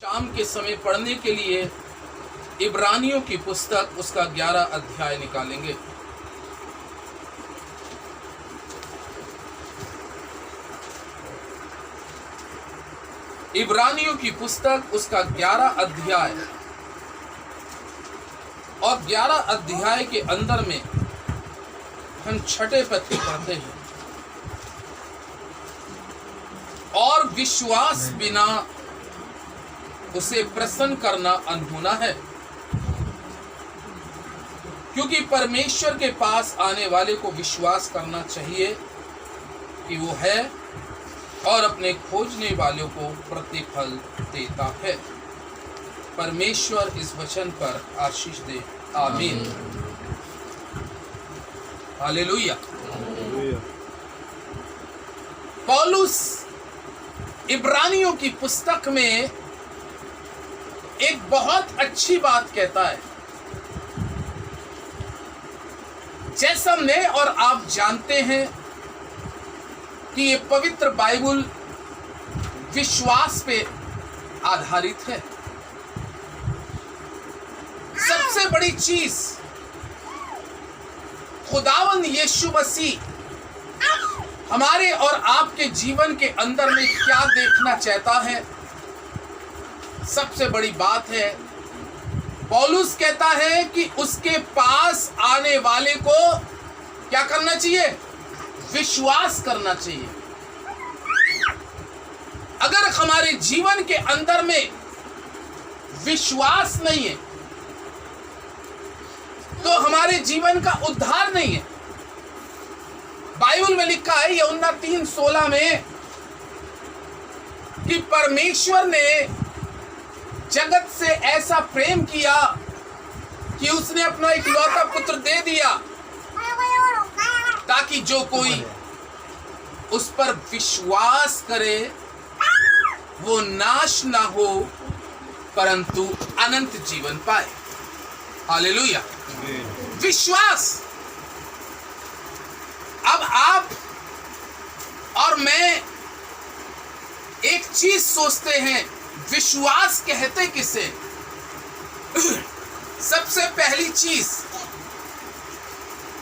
शाम के समय पढ़ने के लिए इब्रानियों की पुस्तक उसका 11 अध्याय निकालेंगे। इब्रानियों की पुस्तक उसका 11 अध्याय और 11 अध्याय के अंदर में हम छठे पद को पढ़ते हैं। और विश्वास बिना उसे प्रसन्न करना अनहोना है, क्योंकि परमेश्वर के पास आने वाले को विश्वास करना चाहिए कि वो है और अपने खोजने वालों को प्रतिफल देता है। परमेश्वर इस वचन पर आशीष दे, आमीन। हालेलुया। पौलुस इब्रानियों की पुस्तक में एक बहुत अच्छी बात कहता है। जैसा मैं और आप जानते हैं कि ये पवित्र बाइबल विश्वास पे आधारित है। सबसे बड़ी चीज खुदावंद यीशु मसीह हमारे और आपके जीवन के अंदर में क्या देखना चाहता है, सबसे बड़ी बात है। पौलुस कहता है कि उसके पास आने वाले को क्या करना चाहिए? विश्वास करना चाहिए। अगर हमारे जीवन के अंदर में विश्वास नहीं है तो हमारे जीवन का उद्धार नहीं है। बाइबल में लिखा है यूहन्ना 3:16 में कि परमेश्वर ने जगत से ऐसा प्रेम किया कि उसने अपना इकलौता पुत्र दे दिया, ताकि जो कोई उस पर विश्वास करे वो नाश ना हो परंतु अनंत जीवन पाए। हालेलुया। विश्वास। अब आप और मैं एक चीज सोचते हैं, विश्वास कहते किसे? सबसे पहली चीज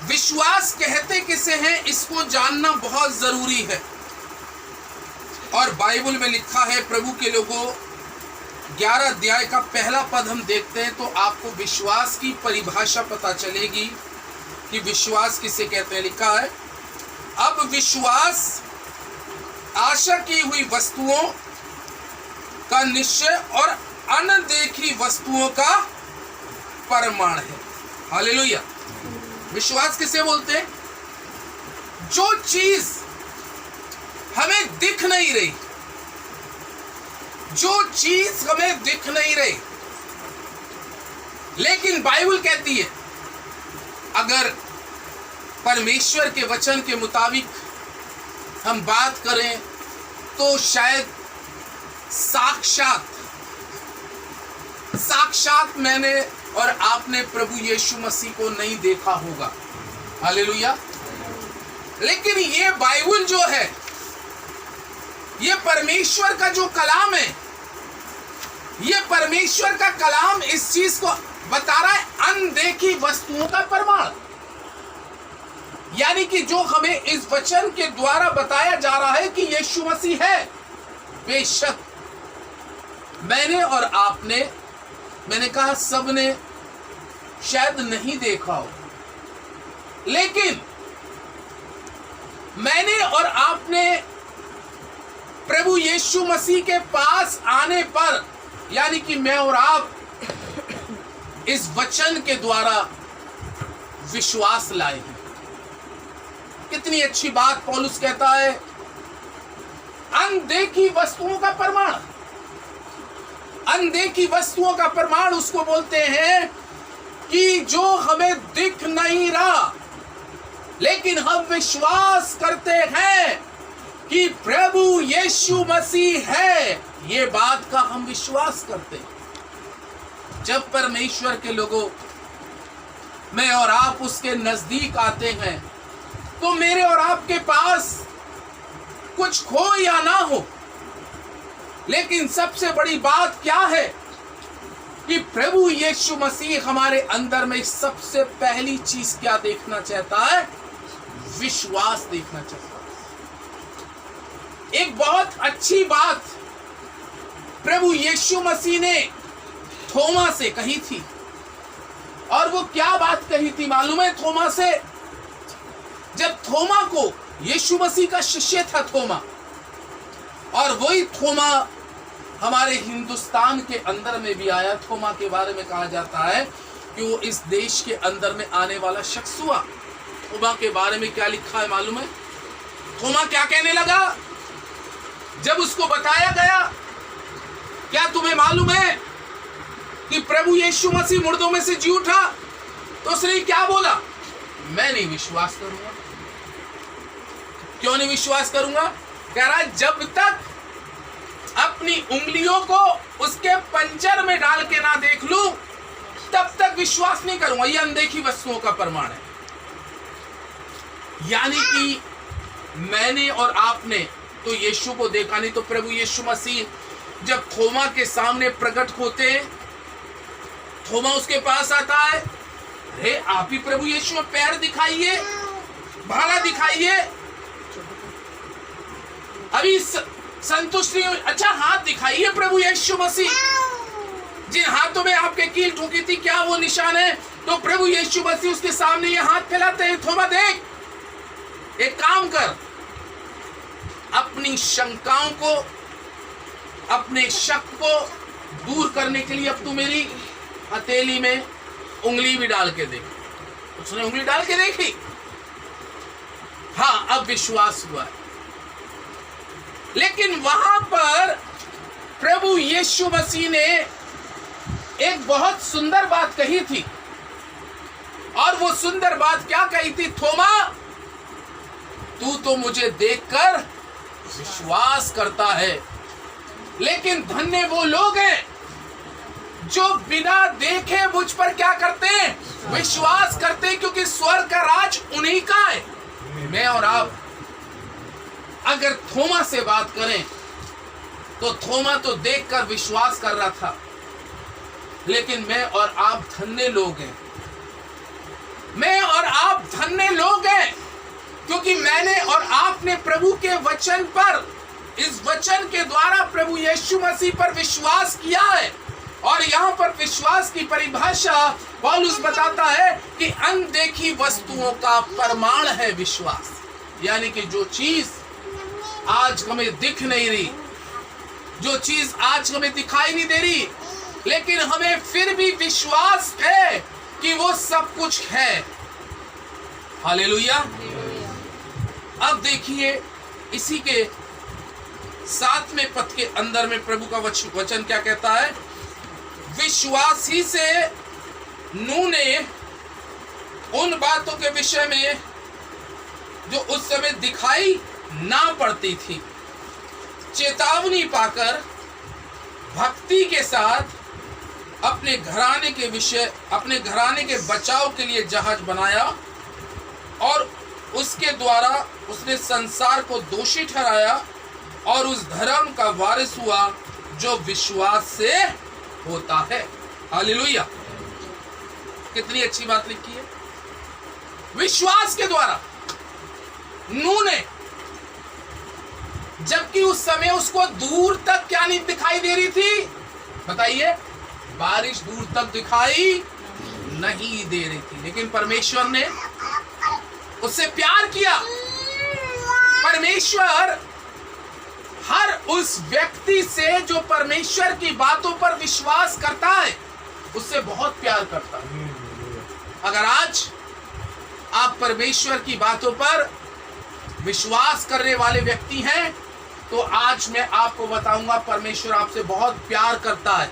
विश्वास कहते किसे हैं, इसको जानना बहुत जरूरी है। और बाइबल में लिखा है, प्रभु के लोगों 11 अध्याय का पहला पद हम देखते हैं तो आपको विश्वास की परिभाषा पता चलेगी कि विश्वास किसे कहते हैं। लिखा है, अब विश्वास आशा की हुई वस्तुओं का निश्चय और अनदेखी वस्तुओं का प्रमाण है। हालेलुया। विश्वास किसे बोलते हैं? जो चीज हमें दिख नहीं रही, जो चीज हमें दिख नहीं रही, लेकिन बाइबल कहती है अगर परमेश्वर के वचन के मुताबिक हम बात करें तो शायद साक्षात मैंने और आपने प्रभु यीशु मसीह को नहीं देखा होगा। हालेलुया। लेकिन ये बाइबल जो है, ये परमेश्वर का जो कलाम है, ये परमेश्वर का कलाम इस चीज को बता रहा है, अनदेखी वस्तुओं का प्रमाण। यानी कि जो हमें इस वचन के द्वारा बताया जा रहा है कि यीशु मसीह है, बेशक मैंने और आपने, मैंने कहा सबने शायद नहीं देखा हो, लेकिन मैंने और आपने प्रभु यीशु मसीह के पास आने पर, यानी कि मैं और आप इस वचन के द्वारा विश्वास लाए हैं। कितनी अच्छी बात पौलुस कहता है, अनदेखी वस्तुओं का प्रमाण। अनदेखी वस्तुओं का प्रमाण उसको बोलते हैं कि जो हमें दिख नहीं रहा, लेकिन हम विश्वास करते हैं कि प्रभु यीशु मसीह है, ये बात का हम विश्वास करते हैं। जब परमेश्वर के लोगों, मैं और आप उसके नजदीक आते हैं तो मेरे और आपके पास कुछ हो या ना हो, लेकिन सबसे बड़ी बात क्या है कि प्रभु यीशु मसीह हमारे अंदर में सबसे पहली चीज क्या देखना चाहता है? विश्वास देखना चाहता है। एक बहुत अच्छी बात प्रभु यीशु मसीह ने थोमा से कही थी, और वो क्या बात कही थी मालूम है? थोमा से, जब थोमा को, यीशु मसीह का शिष्य था थोमा, और वही थोमा हमारे हिंदुस्तान के अंदर में भी आया। थोमा के बारे में कहा जाता है कि वो इस देश के अंदर में आने वाला शख्स हुआ। थोमा के बारे में क्या लिखा है मालूम है? थोमा क्या कहने लगा जब उसको बताया गया, क्या तुम्हें मालूम है कि प्रभु यीशु मसीह मुर्दों में से जी उठा? तो उसने क्या बोला? मैं नहीं विश्वास करूंगा। क्यों नहीं विश्वास करूंगा? कह रहा है जब तक अपनी उंगलियों को उसके पंजर में डाल के ना देख लूं तब तक विश्वास नहीं करूंगा। यह अनदेखी वस्तुओं का प्रमाण है। यानी कि मैंने और आपने तो यीशु को देखा नहीं, तो प्रभु यीशु मसीह जब थोमा के सामने प्रकट होते, थोमा उसके पास आता है, अरे आप ही प्रभु यीशु में पैर दिखाइए, भाला दिखाइए। अभी संतुष्टि, अच्छा हाथ दिखाइए प्रभु यीशु मसीह, जिन हाथों में आपके कील ठोकी थी, क्या वो निशान है? तो प्रभु यीशु मसीह उसके सामने ये हाथ फैलाते हैं, थोमा देख, एक काम कर, अपनी शंकाओं को, अपने शक को दूर करने के लिए अब तू मेरी हथेली में उंगली भी डाल के देख। उसने उंगली डाल के देखी, हाँ अब विश्वास हुआ है। लेकिन वहां पर प्रभु यीशु मसीह ने एक बहुत सुंदर बात कही थी, और वो सुंदर बात क्या कही थी? थोमा, तू तो मुझे देखकर विश्वास करता है, लेकिन धन्य वो लोग हैं जो बिना देखे मुझ पर क्या करते हैं? विश्वास करते हैं, क्योंकि स्वर्ग का राज उन्हीं का है। मैं और आप अगर थोमा से बात करें तो थोमा तो देखकर विश्वास कर रहा था, लेकिन मैं और आप धन्य लोग हैं। मैं और आप धन्य लोग हैं क्योंकि मैंने और आपने प्रभु के वचन पर, इस वचन के द्वारा प्रभु यीशु मसीह पर विश्वास किया है। और यहाँ पर विश्वास की परिभाषा पौलुस बताता है कि अनदेखी वस्तुओं का प्रमाण है विश्वास। यानी कि जो चीज आज हमें दिख नहीं रही, जो चीज आज हमें दिखाई नहीं दे रही, लेकिन हमें फिर भी विश्वास है कि वो सब कुछ है। हालेलुया। अब देखिए इसी के 7वें पद के अंदर में प्रभु का वचन क्या कहता है? विश्वास ही से नूह ने उन बातों के विषय में जो उस समय दिखाई ना पड़ती थी, चेतावनी पाकर भक्ति के साथ अपने घराने के विषय, अपने घराने के बचाव के लिए जहाज बनाया, और उसके द्वारा उसने संसार को दोषी ठहराया और उस धर्म का वारिस हुआ जो विश्वास से होता है। हालेलुया। कितनी अच्छी बात लिखी है। विश्वास के द्वारा नूह ने, जबकि उस समय उसको दूर तक क्या नहीं दिखाई दे रही थी? बताइए, बारिश दूर तक दिखाई नहीं दे रही थी, लेकिन परमेश्वर ने उससे प्यार किया। परमेश्वर हर उस व्यक्ति से जो परमेश्वर की बातों पर विश्वास करता है उससे बहुत प्यार करता है। अगर आज आप परमेश्वर की बातों पर विश्वास करने वाले व्यक्ति हैं तो आज मैं आपको बताऊंगा परमेश्वर आपसे बहुत प्यार करता है,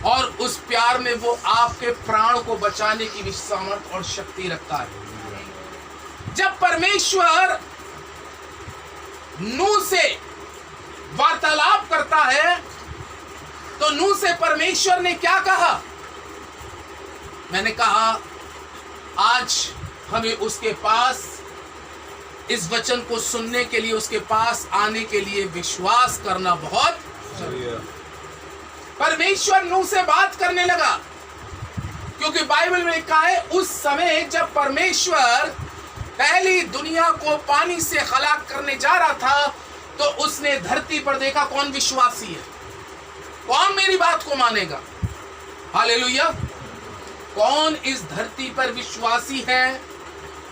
और उस प्यार में वो आपके प्राण को बचाने की भी सामर्थ और शक्ति रखता है। जब परमेश्वर नूह से वार्तालाप करता है तो नूह से परमेश्वर ने क्या कहा? मैंने कहा आज हमें उसके पास इस वचन को सुनने के लिए, उसके पास आने के लिए विश्वास करना बहुत परमेश्वर नूह से बात करने लगा, क्योंकि बाइबल में लिखा है उस समय जब परमेश्वर पहली दुनिया को पानी से खलाक करने जा रहा था, तो उसने धरती पर देखा कौन विश्वासी है, कौन मेरी बात को मानेगा। हालेलुया। कौन इस धरती पर विश्वासी है,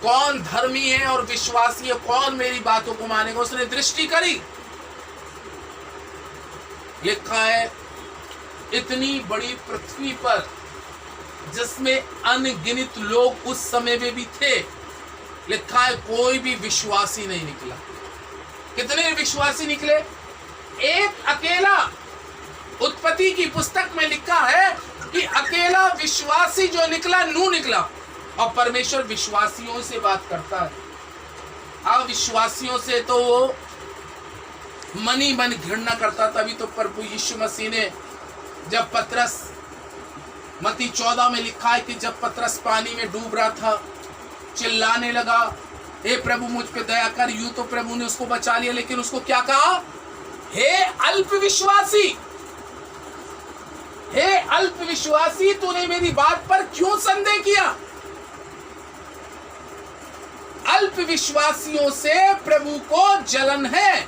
कौन धर्मी है और विश्वासी है, कौन मेरी बातों को मानेगा। उसने दृष्टि करी, लिखा है इतनी बड़ी पृथ्वी पर जिसमें अनगिनत लोग उस समय में भी थे, लिखा है कोई भी विश्वासी नहीं निकला। कितने विश्वासी निकले? एक अकेला। उत्पत्ति की पुस्तक में लिखा है कि अकेला विश्वासी जो निकला, नूह निकला। और परमेश्वर विश्वासियों से बात करता है, अविश्वासियों से तो वो मन ही मन घृणा करता। तभी तो प्रभु यीशु मसीह ने जब पतरस, मत्ती 14 में लिखा है कि जब पतरस पानी में डूब रहा था, चिल्लाने लगा, हे प्रभु मुझ पे दया कर। यूं तो प्रभु ने उसको बचा लिया, लेकिन उसको क्या कहा? हे अल्प विश्वासी, हे अल्प विश्वासी, तूने मेरी बात पर क्यों संदेह किया? अल्प विश्वासियों से प्रभु को जलन है।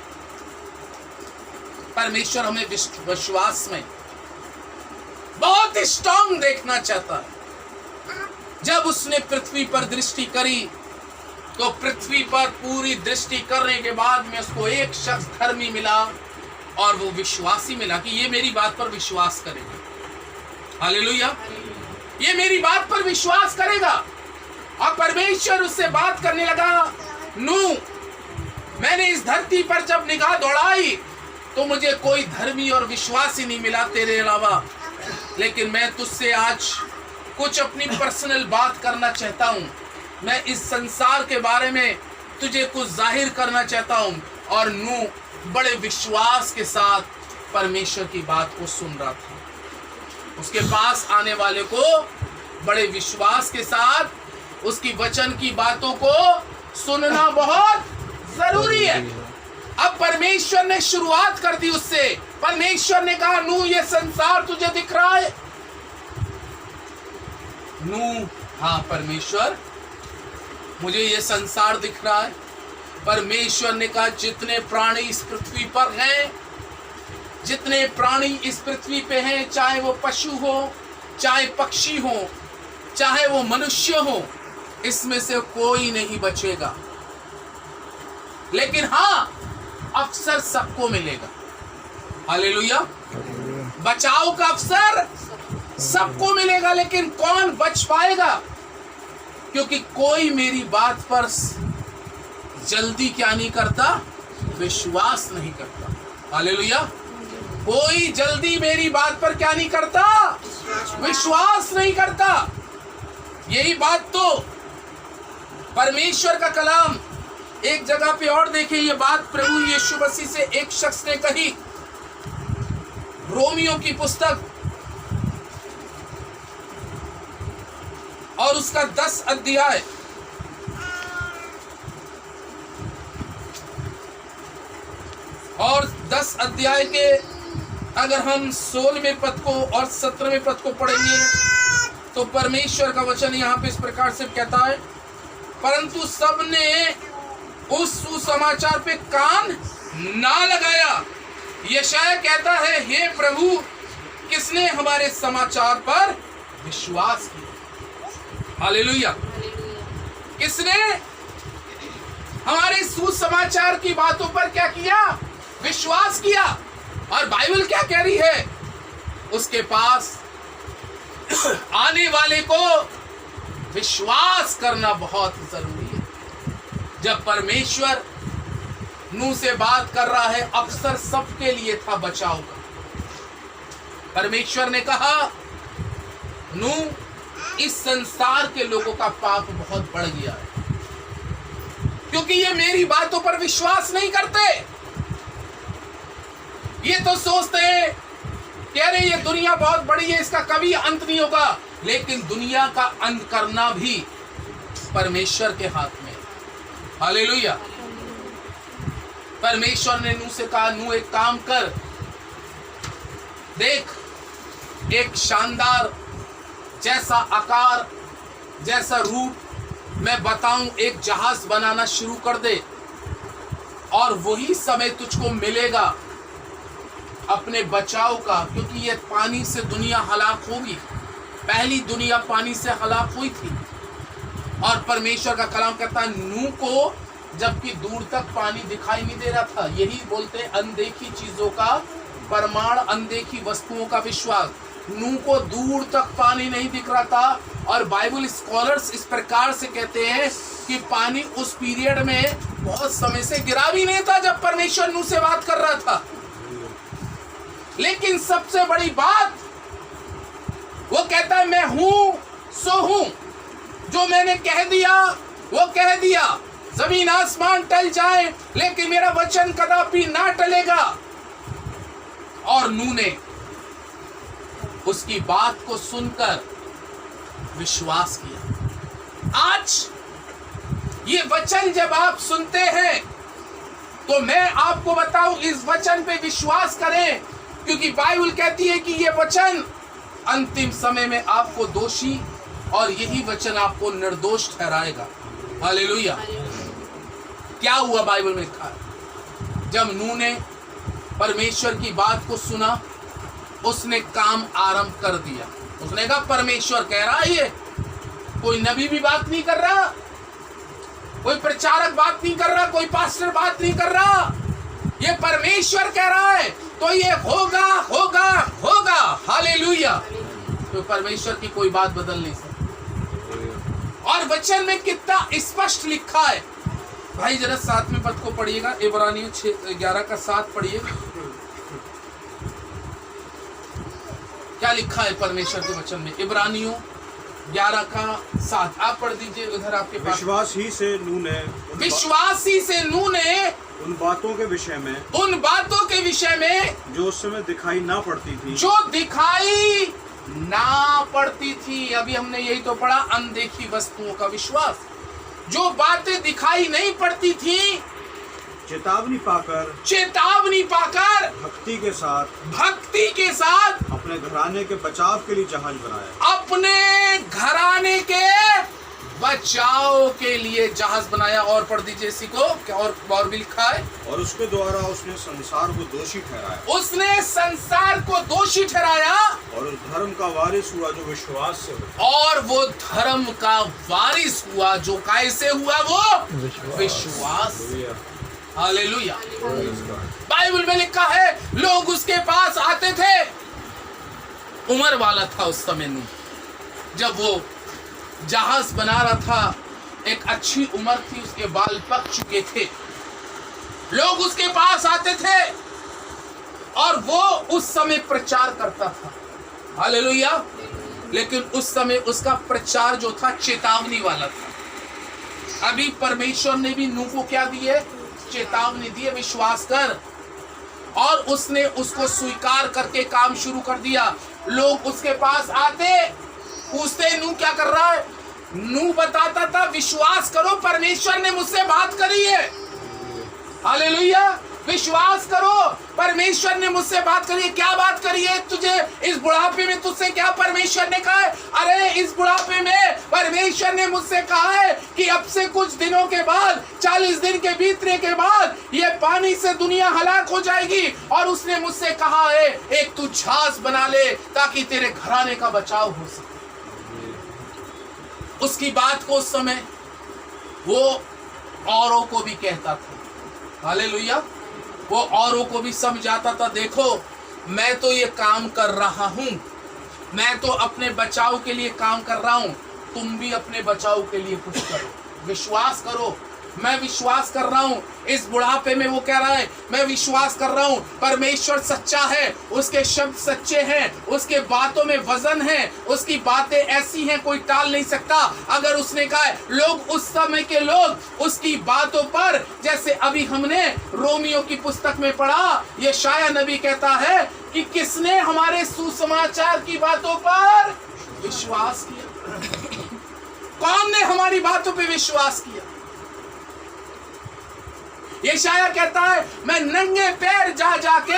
परमेश्वर हमें विश्वास में बहुत स्ट्रांग देखना चाहता है। जब उसने पृथ्वी पर दृष्टि करी, तो पृथ्वी पर पूरी दृष्टि करने के बाद में उसको एक शख्स धर्मी मिला और वो विश्वासी मिला कि ये मेरी बात पर विश्वास करेगा। हालेलुया। ये मेरी बात पर विश्वास करेगा। और परमेश्वर उससे बात करने लगा, नूह, मैंने इस धरती पर जब निगाह दौड़ाई तो मुझे कोई धर्मी और विश्वासी नहीं मिला तेरे अलावा, लेकिन मैं तुझसे आज कुछ अपनी पर्सनल बात करना चाहता हूं। मैं इस संसार के बारे में तुझे कुछ जाहिर करना चाहता हूं। और नूह बड़े विश्वास के साथ परमेश्वर की बात को सुन रहा था। उसके पास आने वाले को बड़े विश्वास के साथ उसकी वचन की बातों को सुनना बहुत जरूरी है। अब परमेश्वर ने शुरुआत कर दी उससे। परमेश्वर ने कहा, नूह, ये संसार तुझे दिख रहा है? नूह, हाँ परमेश्वर, मुझे ये संसार दिख रहा है। परमेश्वर ने कहा, जितने प्राणी इस पृथ्वी पर हैं, जितने प्राणी इस पृथ्वी पे हैं, चाहे वो पशु हो, चाहे पक्षी हो, चाहे वो मनुष्य हो, इसमें से कोई नहीं बचेगा। लेकिन हाँ, अवसर सबको मिलेगा। हालेलुया। बचाव का अवसर सबको मिलेगा, लेकिन कौन बच पाएगा? क्योंकि कोई मेरी बात पर जल्दी क्या नहीं करता? विश्वास नहीं करता। हालेलुया। कोई जल्दी मेरी बात पर क्या नहीं करता? विश्वास नहीं करता। यही बात तो परमेश्वर का कलाम एक जगह पे और देखिए, ये बात प्रभु यीशु मसीह से एक शख्स ने कही। रोमियो की पुस्तक और उसका 10 अध्याय और 10 अध्याय के अगर हम 16वें पद को और 17वें पद को पढ़ेंगे तो परमेश्वर का वचन यहाँ पे इस प्रकार से कहता है, परंतु सबने उस सुसमाचार पे कान ना लगाया। यशायाह कहता है, हे प्रभु, किसने हमारे समाचार पर विश्वास किया? हालेलुया। किसने हमारे सुसमाचार की बातों पर क्या किया? विश्वास किया। और बाइबल क्या कह रही है? उसके पास आने वाले को विश्वास करना बहुत जरूरी है। जब परमेश्वर नूह से बात कर रहा है, अवसर सबके लिए था बचाव का। परमेश्वर ने कहा, नूह, इस संसार के लोगों का पाप बहुत बढ़ गया है, क्योंकि ये मेरी बातों पर विश्वास नहीं करते। ये तो सोचते हैं, कह रहे ये दुनिया बहुत बड़ी है, इसका कभी अंत नहीं होगा। लेकिन दुनिया का अंत करना भी परमेश्वर के हाथ में। हालेलुया। परमेश्वर ने नूह से कहा, नूह एक काम कर, देख, एक शानदार जैसा आकार, जैसा रूप मैं बताऊं, एक जहाज बनाना शुरू कर दे और वही समय तुझको मिलेगा अपने बचाव का, क्योंकि ये पानी से दुनिया हलाक होगी। पहली दुनिया पानी से हलाक हुई थी और परमेश्वर का कलाम कहता है नूह को जबकि दूर तक पानी दिखाई नहीं दे रहा था। यही बोलते हैं अनदेखी चीजों का प्रमाण, अनदेखी वस्तुओं का विश्वास। नूह को दूर तक पानी नहीं दिख रहा था और बाइबल स्कॉलर्स इस प्रकार से कहते हैं कि पानी उस पीरियड में बहुत समय से गिरा भी नहीं था जब परमेश्वर नूह से बात कर रहा था। लेकिन सबसे बड़ी बात वो कहता है मैं हूं सो हूं, जो मैंने कह दिया वो कह दिया। जमीन आसमान टल जाए लेकिन मेरा वचन कदापि ना टलेगा। और नूह ने उसकी बात को सुनकर विश्वास किया। आज ये वचन जब आप सुनते हैं तो मैं आपको बताऊं इस वचन पे विश्वास करें, क्योंकि बाइबल कहती है कि ये वचन अंतिम समय में आपको दोषी और यही वचन आपको निर्दोष ठहराएगा। हालेलुया। क्या हुआ बाइबल में लिखा है, जब नूह ने परमेश्वर की बात को सुना उसने काम आरंभ कर दिया। उसने कहा परमेश्वर कह रहा है, ये कोई नबी भी बात नहीं कर रहा, कोई प्रचारक बात नहीं कर रहा, कोई पास्टर बात नहीं कर रहा, ये परमेश्वर कह रहा है तो ये होगा होगा होगा। हालेलुया। तो परमेश्वर की कोई बात बदल नहीं सकती। और वचन में कितना स्पष्ट लिखा है भाई, जरा 7वें पद को पढ़िएगा, इब्रानियों 11 का 7 पढ़िए। क्या लिखा है परमेश्वर के वचन में? इब्रानियों 11 का 7 आप पढ़ दीजिए उधर आपके पास। विश्वास ही से नूह ने उन बातों के विषय में जो उस समय दिखाई ना पड़ती थी, अभी हमने यही तो पढ़ा, अनदेखी वस्तुओं का विश्वास। जो बातें दिखाई नहीं पड़ती थी, चेतावनी पाकर भक्ति के साथ अपने घराने के बचाव के लिए जहाज बनाया। अपने घराने के बचाव के लिए जहाज बनाया। और पढ़ दीजिए इसी को, क्या और भी लिखा है? और उसके द्वारा उसने संसार को दोषी ठहराया। और उस धर्म का वारिस हुआ जो विश्वास से हुआ। और वो धर्म का वारिस हुआ जो कैसे हुआ? वो विश्वास। हालेलुया। बाइबल में लिखा है लोग उसके पास आते थे। उम्र वाला था उस समय नूह, जब वो जहाज बना रहा था, एक अच्छी उम्र थी, उसके बाल पक चुके थे। लोग उसके पास आते थे और वो उस समय प्रचार करता था। हालेलुया। लेकिन उस समय उसका प्रचार जो था चेतावनी वाला था। अभी परमेश्वर ने भी नूह को क्या दी है? चेतावनी दी है, विश्वास कर। और उसने उसको स्वीकार करके काम शुरू कर दिया। लोग उसके पास आते, पूछते नूह क्या कर रहा है? नूह बताता था विश्वास करो, परमेश्वर ने मुझसे बात करी है। हालेलुया। विश्वास करो, परमेश्वर ने मुझसे बात करी है। क्या बात करी है? तुझे इस बुढ़ापे में तुझसे क्या परमेश्वर ने कहा है? अरे इस बुढ़ापे में परमेश्वर ने मुझसे कहा है कि अब से कुछ दिनों के बाद, 40 दिन के बीतने के बाद ये पानी से दुनिया हलाक हो जाएगी। और उसने मुझसे कहा है एक तू जहाज बना ले ताकि तेरे घराने का बचाव हो सके। उसकी बात को उस समय वो औरों को भी कहता था। हालेलुया। वो औरों को भी समझाता था, देखो मैं तो ये काम कर रहा हूं, मैं तो अपने बचाव के लिए काम कर रहा हूं, तुम भी अपने बचाव के लिए कुछ करो, विश्वास करो। मैं विश्वास कर रहा हूं इस बुढ़ापे में, वो कह रहा है मैं विश्वास कर रहा हूं परमेश्वर सच्चा है, उसके शब्द सच्चे हैं, उसके बातों में वजन है, उसकी बातें ऐसी हैं कोई टाल नहीं सकता। अगर उसने कहा है, लोग उस समय के लोग उसकी बातों पर, जैसे अभी हमने रोमियो की पुस्तक में पढ़ा, ये शाया नबी कहता है कि किसने हमारे सुसमाचार की बातों पर विश्वास किया? कौन ने हमारी बातों पर विश्वास किया? ये शायर कहता है मैं नंगे पैर जा जाके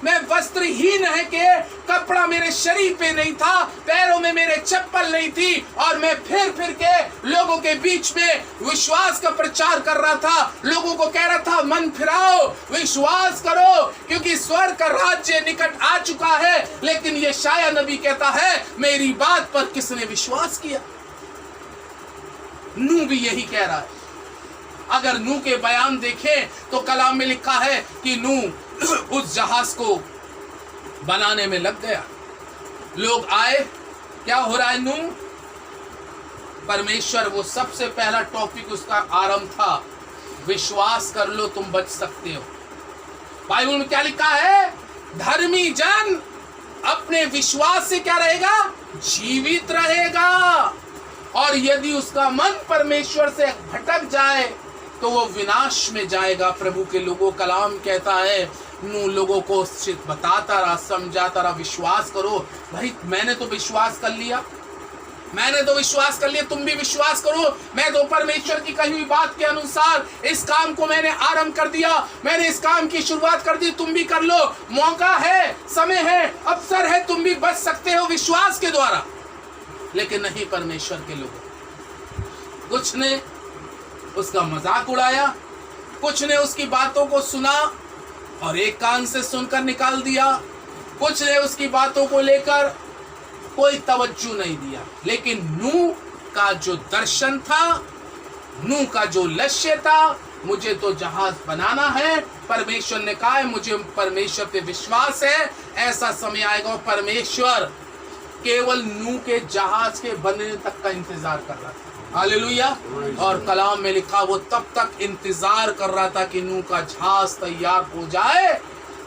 मैं वस्त्रहीन है के कपड़ा मेरे शरीर पे नहीं था, पैरों में मेरे चप्पल नहीं थी, और मैं फिर के लोगों के बीच में विश्वास का प्रचार कर रहा था। लोगों को कह रहा था मन फिराओ, विश्वास करो, क्योंकि स्वर्ग का राज्य निकट आ चुका है। लेकिन यशायाह नबी कहता है मेरी बात पर किसने विश्वास किया? नूह भी यही कह रहा है। अगर नूह के बयान देखें तो कलाम में लिखा है कि नूह उस जहाज को बनाने में लग गया। लोग आए, क्या हो रहा है? नूह परमेश्वर, वो सबसे पहला टॉपिक उसका आरंभ था, विश्वास कर लो तुम बच सकते हो। बाइबल में क्या लिखा है? धर्मी जन अपने विश्वास से क्या रहेगा? जीवित रहेगा। और यदि उसका मन परमेश्वर से भटक जाए तो वो विनाश में जाएगा। प्रभु के लोगों, कलाम कहता है नूह लोगों को बताता रहा, समझाता रहा, विश्वास करो। भाई मैंने तो विश्वास कर लिया, तुम भी विश्वास करो। मैं तो परमेश्वर की कही हुई बात के अनुसार इस काम को मैंने आरंभ कर दिया, मैंने इस काम की शुरुआत कर दी, तुम भी कर लो। मौका है, समय है, अवसर है, तुम भी बच सकते हो विश्वास के द्वारा। लेकिन नहीं, परमेश्वर के लोगों, कुछ ने उसका मजाक उड़ाया, कुछ ने उसकी बातों को सुना और एक कान से सुनकर निकाल दिया, कुछ ने उसकी बातों को लेकर कोई तवज्जो नहीं दिया। लेकिन नूह का जो दर्शन था, नूह का जो लक्ष्य था, मुझे तो जहाज बनाना है, परमेश्वर ने कहा है, मुझे परमेश्वर पे विश्वास है। ऐसा समय आएगा और परमेश्वर केवल नूह के जहाज के बनने तक का इंतजार कर रहा था। हालेलुया। और कलाम में लिखा वो तब तक इंतजार कर रहा था कि नूह का जहाज तैयार हो जाए,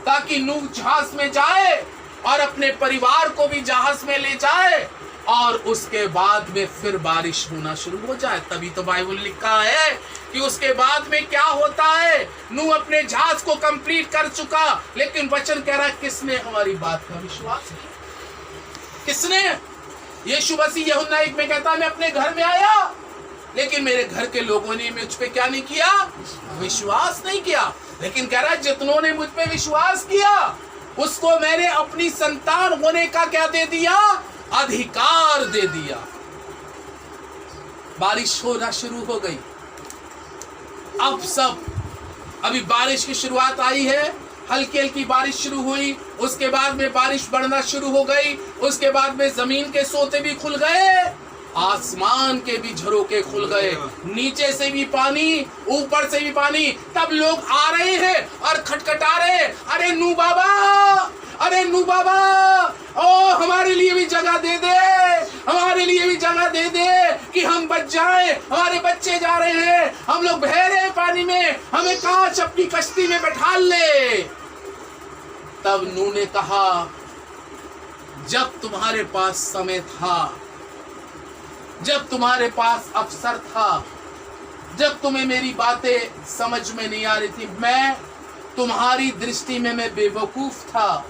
ताकि नूह जहाज में जाए और अपने परिवार को भी जहाज में ले जाए, और उसके बाद में फिर बारिश होना शुरू हो जाए। तभी तो बाइबल लिखा है कि उसके बाद में क्या होता है? नूह अपने जहाज को कंप्लीट कर चुका, लेकिन वचन कह रहा है किसने हमारी बात का विश्वास किया? किसने? यीशु मसीह यूहन्ना 1 में कहता है मैं अपने घर में आया, लेकिन मेरे घर के लोगों ने मुझ पे क्या नहीं किया? विश्वास नहीं किया। लेकिन कह रहा है जितनों ने मुझ पे विश्वास किया उसको मैंने अपनी संतान होने का क्या दे दिया? अधिकार दे दिया। बारिश होना शुरू हो गई। अब सब, अभी बारिश की शुरुआत आई है, हल्की हल्की बारिश शुरू हुई, उसके बाद में बारिश बढ़ना शुरू हो गई, उसके बाद में जमीन के सोते भी खुल गए, आसमान के भी झरोके खुल गए, नीचे से भी पानी, ऊपर से भी पानी। तब लोग आ रहे हैं और खटखटा रहे, अरे नूह बाबा, अरे नूह बाबा, ओ हमारे लिए भी जगह दे दे, हमारे लिए भी जगह दे दे कि हम बच जाएं, हमारे बच्चे जा रहे हैं, हम लोग बह रहे हैं पानी में, हमें काश अपनी कश्ती में बैठा ले। तब नूह ने कहा जब तुम्हारे पास समय था, जब तुम्हारे पास अवसर था, जब तुम्हें मेरी बातें समझ में नहीं आ रही थी, मैं तुम्हारी दृष्टि में मैं बेवकूफ था,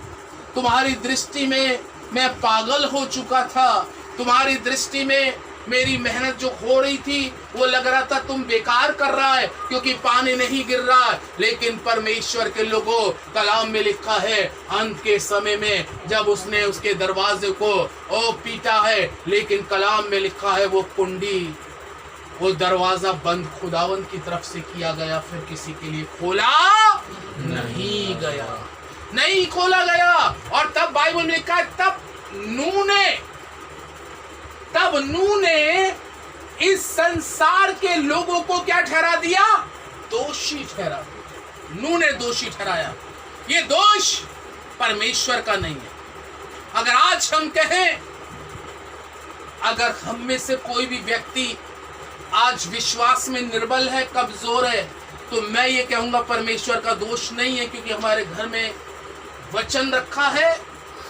तुम्हारी दृष्टि में मैं पागल हो चुका था, तुम्हारी दृष्टि में मेरी मेहनत जो हो रही थी वो लग रहा था तुम बेकार कर रहा है क्योंकि पानी नहीं गिर रहा है। लेकिन परमेश्वर के लोगों, कलाम में लिखा है अंत के समय में जब उसने उसके दरवाजे को पीटा है, लेकिन कलाम में लिखा है वो कुंडी, वो दरवाजा बंद खुदावंद की तरफ से किया गया, फिर किसी के लिए खोला नहीं गया, नहीं खोला गया। और तब बाइबल में लिखा है तब नूह ने इस संसार के लोगों को क्या ठहरा दिया? दोषी ठहरा दिया। नूह ने दोषी ठहराया। ये दोष परमेश्वर का नहीं है। अगर आज हम कहें, अगर हम में से कोई भी व्यक्ति आज विश्वास में निर्बल है, कमजोर है, तो मैं ये कहूंगा परमेश्वर का दोष नहीं है, क्योंकि हमारे घर में वचन रखा है,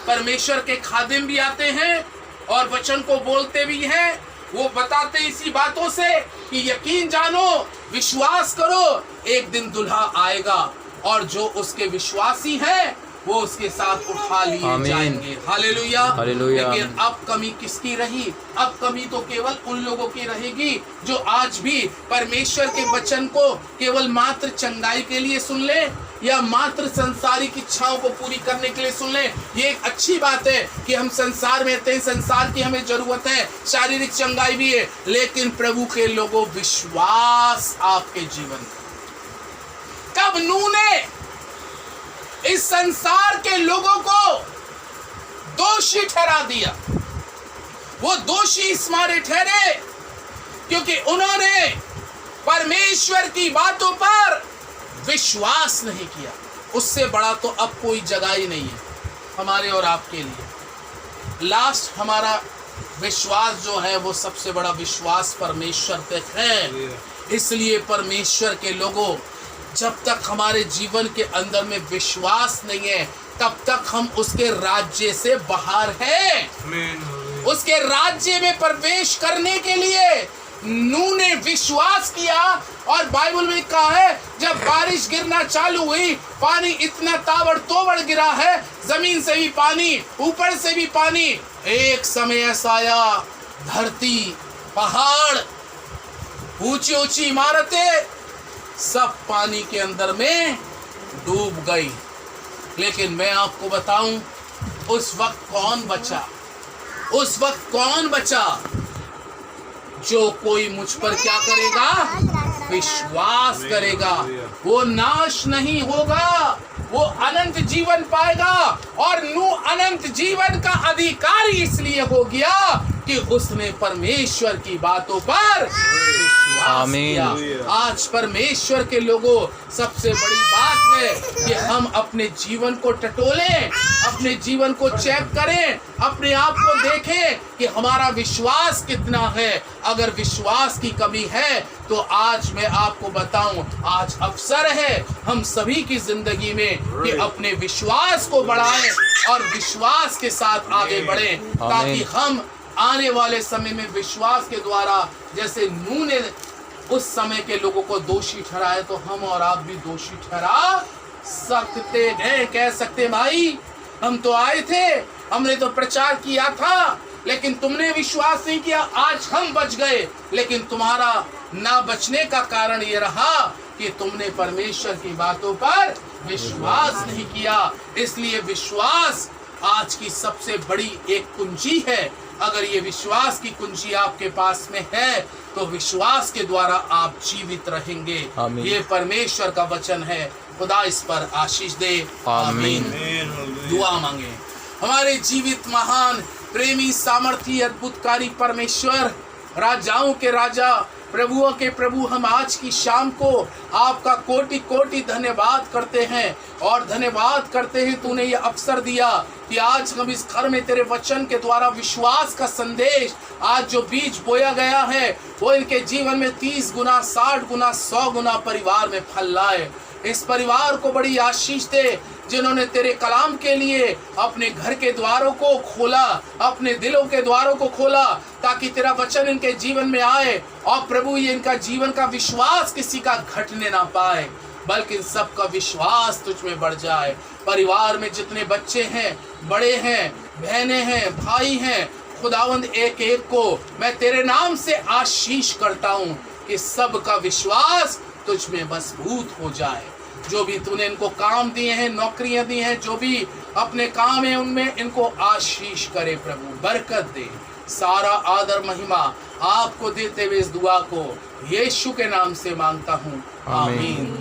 परमेश्वर के खादिम भी आते हैं और वचन को बोलते भी हैं। वो बताते इसी बातों से कि यकीन जानो, विश्वास करो, एक दिन दुल्हा आएगा और जो उसके विश्वासी हैं वो उसके साथ उठा लिए जाएंगे। Hallelujah, hallelujah. लेकिन अब कमी किसकी रही? अब कमी तो केवल उन लोगों की रहेगी जो आज भी परमेश्वर के वचन को केवल मात्र चंगाई के लिए सुन ले, या मात्र संसारिक इच्छाओं को पूरी करने के लिए सुन लें। ये एक अच्छी बात है कि हम संसार में रहते हैं, संसार की हमें जरूरत है, शारीरिक चंगाई भी है, लेकिन प्रभु के लोगों विश्वास आपके जीवन का। कब नूह ने इस संसार के लोगों को दोषी ठहरा दिया? वो दोषी इस मारे ठहरे क्योंकि उन्होंने परमेश्वर की बातों पर विश्वास नहीं किया। उससे बड़ा तो अब कोई जगह ही नहीं है हमारे और आपके लिए। लास्ट हमारा विश्वास जो है वो सबसे बड़ा विश्वास परमेश्वर तक है। इसलिए परमेश्वर के लोगों, जब तक हमारे जीवन के अंदर में विश्वास नहीं है तब तक हम उसके राज्य से बाहर हैं। उसके राज्य में प्रवेश करने के लिए नूह ने विश्वास किया। और बाइबल में लिखा है जब बारिश गिरना चालू हुई, पानी इतना ताबड़तोड़ गिरा है, जमीन से भी पानी, ऊपर से भी पानी। एक समय ऐसा आया, धरती, पहाड़, ऊंची ऊंची इमारतें सब पानी के अंदर में डूब गई। लेकिन मैं आपको बताऊं, उस वक्त कौन बचा? उस वक्त कौन बचा? जो कोई मुझ पर क्या करेगा? विश्वास करेगा। वो नाश नहीं होगा, वो अनंत जीवन पाएगा। और नूह अनंत जीवन का अधिकारी इसलिए हो गया कि उसने परमेश्वर की बातों पर विश्वास किया। आज परमेश्वर के लोगों, सबसे बड़ी बात है कि हम अपने जीवन को टटोलें, अपने जीवन को चेक करें, अपने आप को देखें कि हमारा विश्वास कितना है। अगर विश्वास की कमी है तो आज मैं आपको बताऊं, आज अवसर है हम सभी की जिंदगी में कि अपने विश्वास को बढ़ाएं और विश्वास के साथ आगे बढ़ें, ताकि हम आने वाले समय में विश्वास के द्वारा, जैसे नूह ने उस समय के लोगों को दोषी ठहराए, तो हम और आप भी दोषी ठहरा सकते हैं। कह सकते भाई, हम तो आए थे, हमने तो प्रचार किया था, लेकिन तुमने विश्वास नहीं किया, आज हम बच गए। लेकिन तुम्हारा ना बचने का कारण ये रहा कि तुमने परमेश्वर की बातों पर विश्वास नहीं किया। इसलिए विश्वास आज की सबसे बड़ी एक कुंजी है। अगर ये विश्वास की कुंजी आपके पास में है तो विश्वास के द्वारा आप जीवित रहेंगे। ये परमेश्वर का वचन है। खुदा इस पर आशीष दे। आमीन। दुआ मांगे। हमारे जीवित, महान, प्रेमी, सामर्थी, अद्भुतकारी परमेश्वर, राजाओं के राजा, प्रभुओं के प्रभु, हम आज की शाम को आपका कोटि कोटि धन्यवाद करते हैं। और धन्यवाद करते हैं तूने ये अवसर दिया कि आज हम इस घर में तेरे वचन के द्वारा विश्वास का संदेश, आज जो बीज बोया गया है वो इनके जीवन में 30 गुना, 60 गुना, 100 गुना परिवार में फल लाए। इस परिवार को बड़ी आशीष दे जिन्होंने तेरे कलाम के लिए अपने घर के द्वारों को खोला, अपने दिलों के द्वारों को खोला, ताकि तेरा वचन इनके जीवन में आए। और प्रभु, ये इनका जीवन का विश्वास किसी का घटने ना पाए, बल्कि सबका विश्वास तुझ में बढ़ जाए। परिवार में जितने बच्चे हैं, बड़े हैं, बहनें हैं, भाई हैं, खुदावंद एक एक को मैं तेरे नाम से आशीष करता हूँ कि सबका विश्वास तुझ में मजबूत हो जाए। जो भी तूने इनको काम दिए हैं, नौकरियां दी हैं, जो भी अपने काम है उनमें इनको आशीष करे प्रभु, बरकत दे। सारा आदर महिमा आपको देते हुए इस दुआ को यीशु के नाम से मांगता हूँ। आमीन।